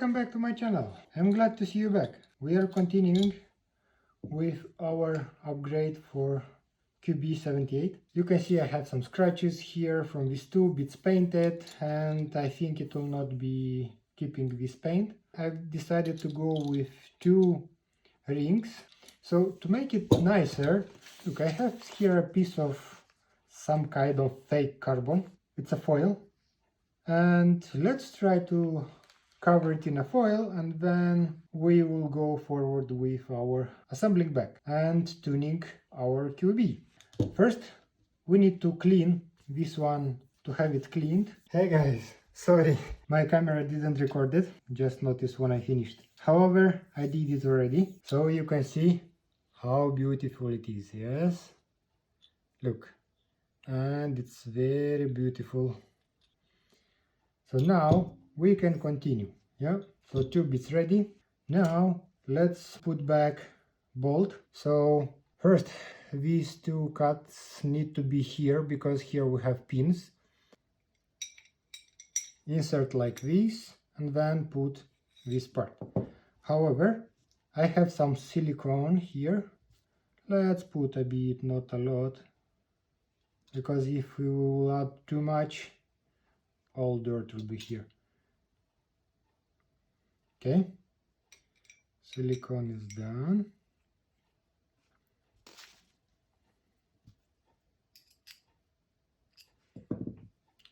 welcome back to my channel. I'm glad to see you back. We are continuing with our upgrade for QB78. You can see I have some scratches here from these two bits painted, and I think it will not be keeping this paint. I've decided to go with two rings. So to make it nicer, look, I have here a piece of some kind of fake carbon. It's a foil, and let's try to cover it in a foil, and then we will go forward with our assembling back and tuning our QB. First, we need to clean this one to have it cleaned. Hey guys, sorry, my camera didn't record it, just noticed when I finished. However, I did it already, so you can see how beautiful it is. Yes, look, and it's very beautiful. So now we can continue. Yeah, so tube is ready. Now let's put back bolt. So first, these two cuts need to be here because here we have pins. Insert like this and then put this part. However, I have some silicone here. Let's put a bit, not a lot, because if we will add too much, all dirt will be here. Okay, silicone is done.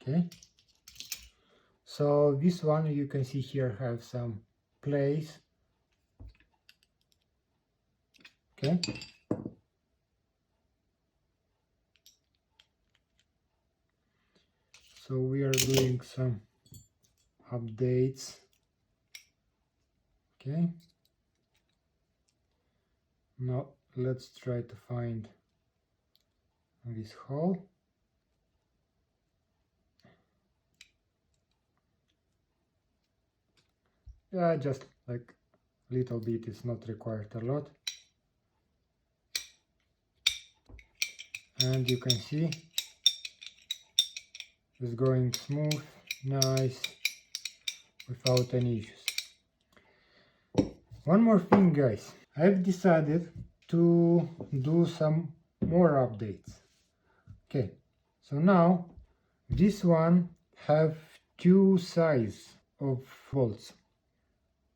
Okay, so this one you can see here have some place. Okay, so we are doing some updates. Okay, now let's try to find this hole. Yeah, just like little bit, it's not required a lot. And you can see it's going smooth, nice, without any issues. One more thing, guys, I've decided to do some more updates. Okay, so now this one have two size of bolts,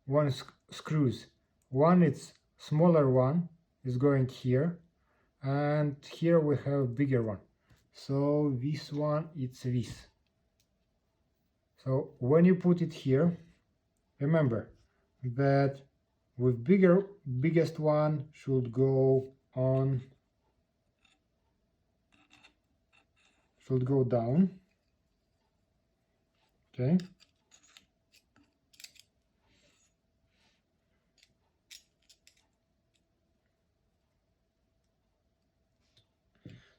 one screws. One it's smaller one is going here, and here we have bigger one. So this one it's this. So when you put it here, remember that with biggest one should go on, should go down. Okay,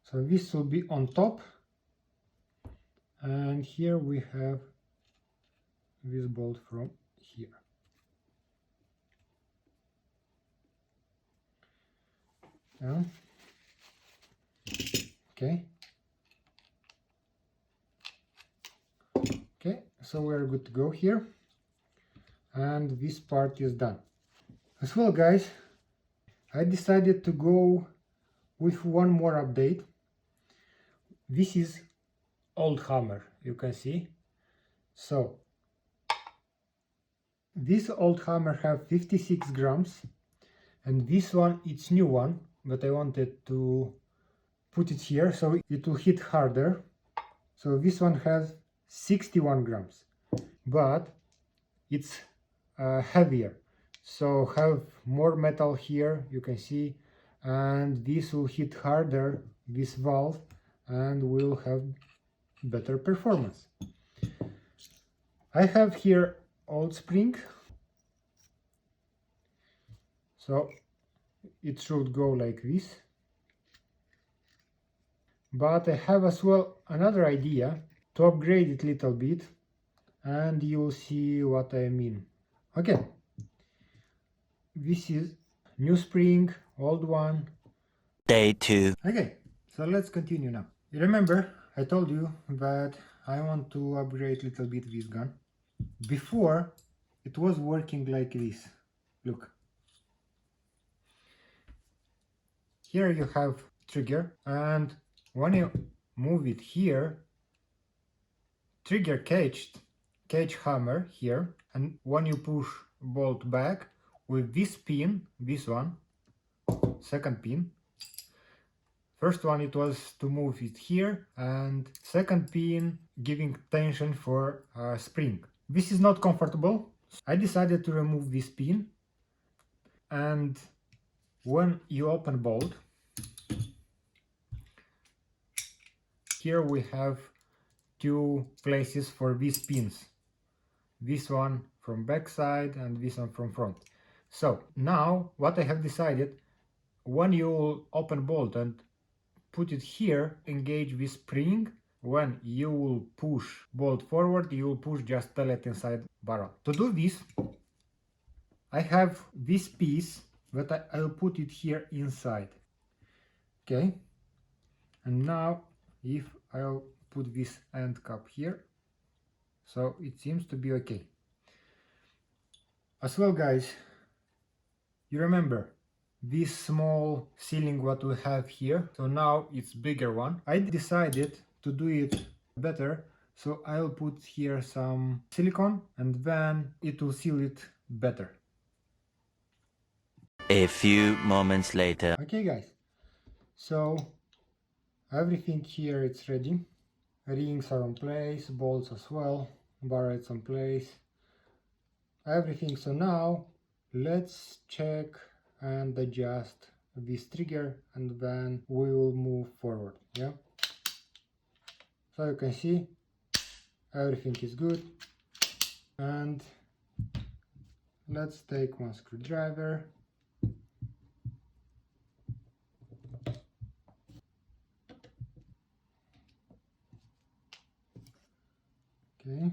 so this will be on top, and here we have this bolt from here. Yeah. Okay. Okay, so we're good to go here, and this part is done. As well, guys, I decided to go with one more update. This is old hammer, you can see. So this old hammer have 56 grams, and this one it's new one, but I wanted to put it here so it will hit harder. So this one has 61 grams, but it's heavier, so have more metal here, you can see, and this will hit harder, this valve, and will have better performance. I have here old spring, so it should go like this, but I have as well another idea to upgrade it a little bit, and you'll see what I mean. Okay, this is new spring, old one. Day 2. Okay, so let's continue now. You remember I told you that I want to upgrade a little bit this gun. Before it was working like this. Look. Here you have trigger, and when you move it here, trigger cage hammer here, and when you push bolt back with this pin, this one, second pin, first one it was to move it here, and second pin giving tension for spring. This is not comfortable. I decided to remove this pin, and when you open bolt, here we have two places for these pins. This one from back side and this one from front. So now what I have decided, when you open bolt and put it here, engage this spring. When you will push bolt forward, you will push just pellet inside barrel. To do this, I have this piece, but I'll put it here inside. Okay, and now if I'll put this end cap here, so it seems to be okay. As well, guys, you remember this small ceiling what we have here, so now it's bigger one. I decided to do it better, so I'll put here some silicone and then it will seal it better. A few moments later. Okay, guys, so everything here it's ready. Rings are in place, bolts as well, barrettes in place, everything. So now let's check and adjust this trigger, and then we will move forward. Yeah, so you can see everything is good, and let's take one screwdriver. Okay,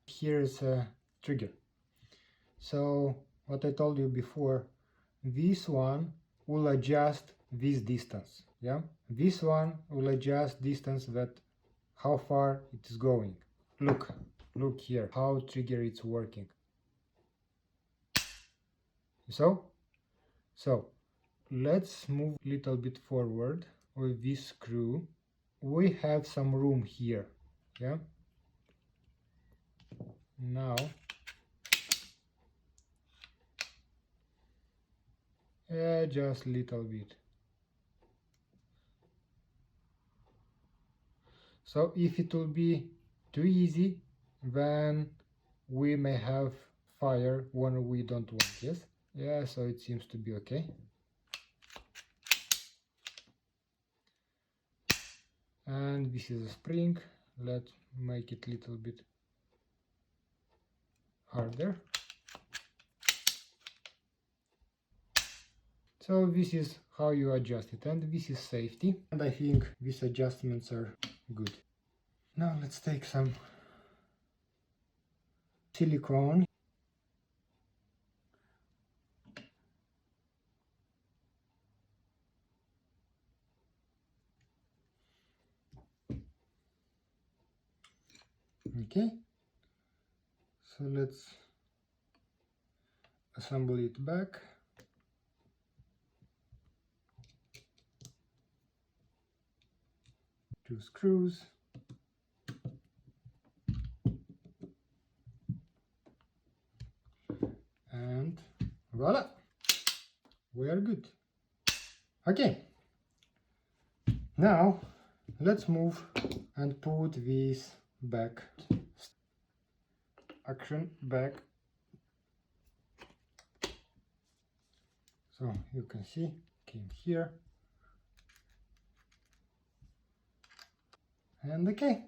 here's a trigger. So what I told you before, this one will adjust this distance. Yeah, this one will adjust distance, that how far it is going. Look here how trigger is working. So let's move a little bit forward with this screw. We have some room here. Yeah, now just a little bit. So if it will be too easy, then we may have fire when we don't want. Yes, yeah, so it seems to be okay. And this is a spring. Let's make it a little bit harder. So this is how you adjust it, and this is safety, and I think these adjustments are good. Now let's take some silicone. Okay, so let's assemble it back. Two screws. And voila, we are good. Okay, now let's move and put this back. Action back. So you can see, came here. And okay,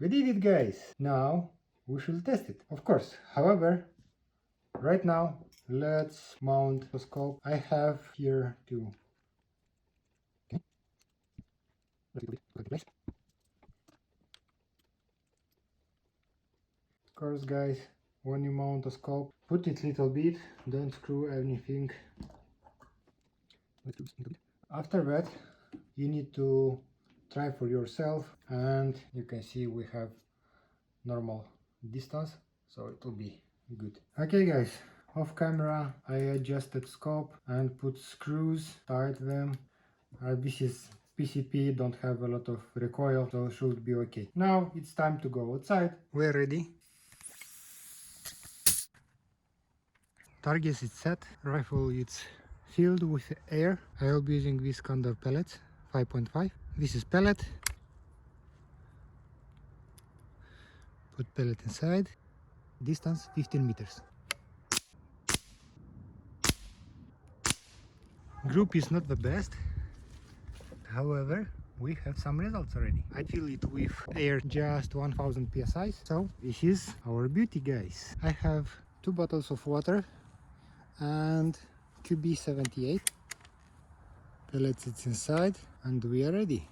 we did it, guys. Now we should test it, of course. However, right now let's mount the scope. I have here two. Okay. Of course, guys, when you mount a scope, put it little bit, don't screw anything. After that, you need to try for yourself, and you can see we have normal distance, so it will be good. Okay guys, off camera I adjusted scope and put screws, tied them. This is PCP, don't have a lot of recoil, so should be okay. Now it's time to go outside. We're ready. Target is set, rifle is filled with air. I will be using this kind of pellets, 5.5. This is pellet. Put pellet inside. Distance 15 meters. Group is not the best, however we have some results already. I fill it with air just 1000 psi, so this is our beauty, guys. I have 2 bottles of water and QB78 pellets, it's inside, and we are ready.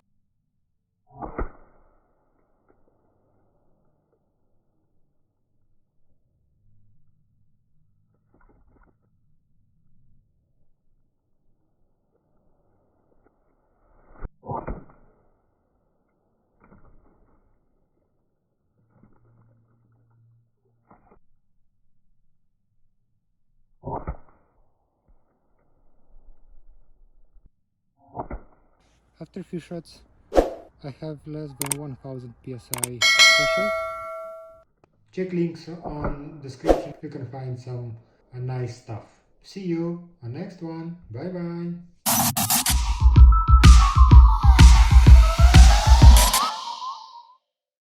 After few shots I have less than 1000 psi pressure. Check links on description, you can find some nice stuff. See you on next one. Bye bye.